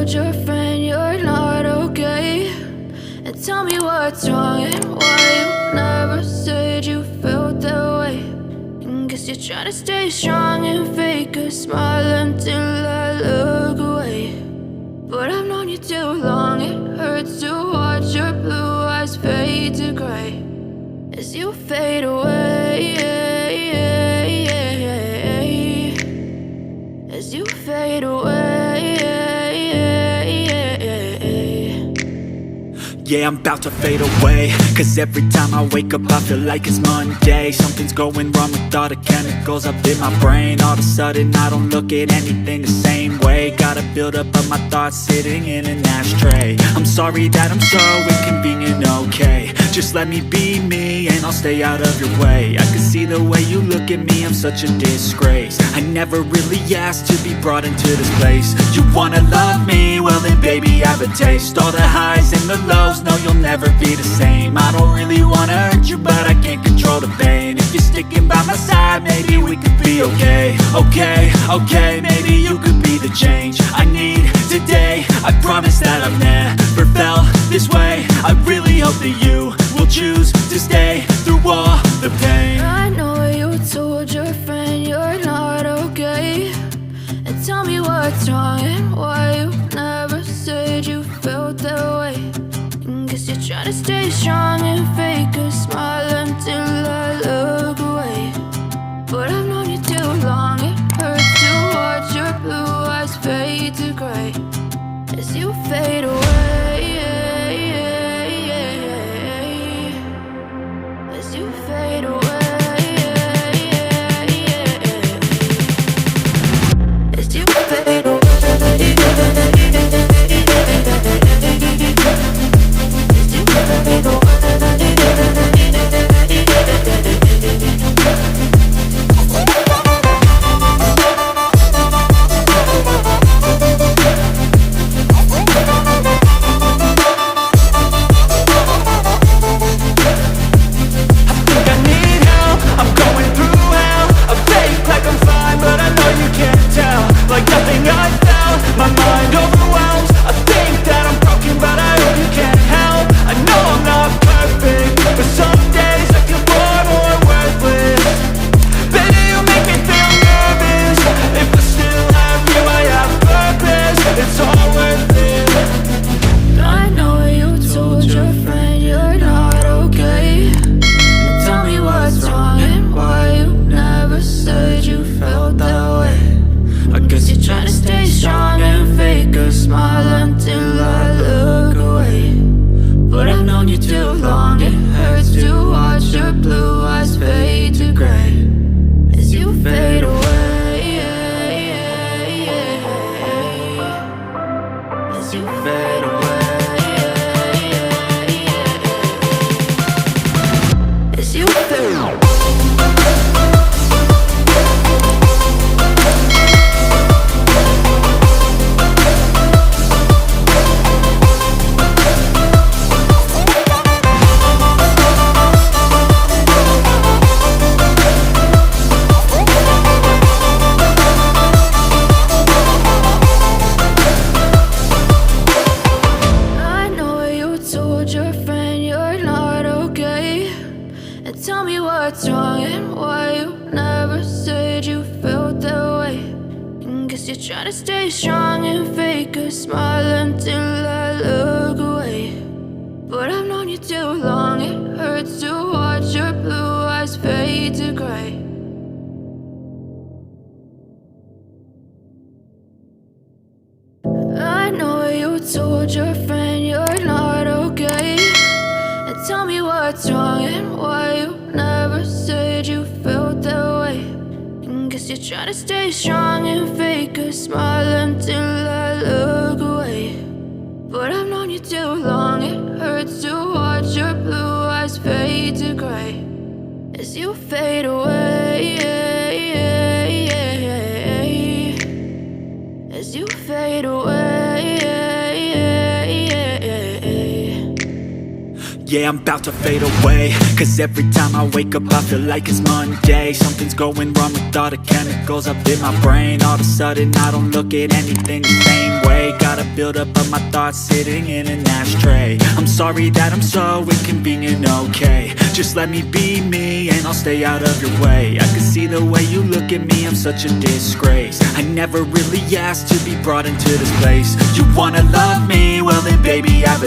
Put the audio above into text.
told your friend you're not okay? And tell me what's wrong and why you never said you felt that way. And guess you're trying to stay strong and fake a smile until I look away. But I've known you too long, it hurts to watch your blue eyes fade to gray as you fade away, as you fade away. Yeah, I'm about to fade away, cause every time I wake up I feel like it's Monday. Something's going wrong with all the chemicals up in my brain. All of a sudden I don't look at anything the same way. Got a buildup of my thoughts sitting in an ashtray. I'm sorry that I'm so inconvenient, okay? Just let me be me and I'll stay out of your way. I can see the way you look at me, I'm such a disgrace. I never really asked to be brought into this place. You wanna love me? Well then baby have a taste. All the highs and the lows, no you'll never be the same. I don't really wanna hurt you but I can't control the pain. If you're sticking by my side maybe we could be okay. Okay, maybe you could be the change I need today. I promise that I've never felt this way. I really hope that you will choose to stay through all the pain. I know you told your friend you're not okay. And tell me what's wrong and why you never said you felt that way. And guess you're trying to stay strong and fake a smile until I look away. But I've known you too long, it hurts to watch your blue eyes fade to gray as you fade away, as you fade away, as you fade away. Told your friend you're not okay. And tell me what's wrong and why you never said you felt that way. And guess you're trying to stay strong and fake a smile until I look away. But I've known you too long, it hurts to watch your blue eyes fade to gray as you fade away, as you fade away. Yeah, I'm about to fade away, cause every time I wake up I feel like it's Monday. Something's going wrong with all the chemicals up in my brain. All of a sudden I don't look at anything the same way. Got a buildup of my thoughts sitting in an ashtray. I'm sorry that I'm so inconvenient, okay. Just let me be me and I'll stay out of your way. I can see the way you look at me, I'm such a disgrace. I never really asked to be brought into this place. You wanna love me? Well then baby, I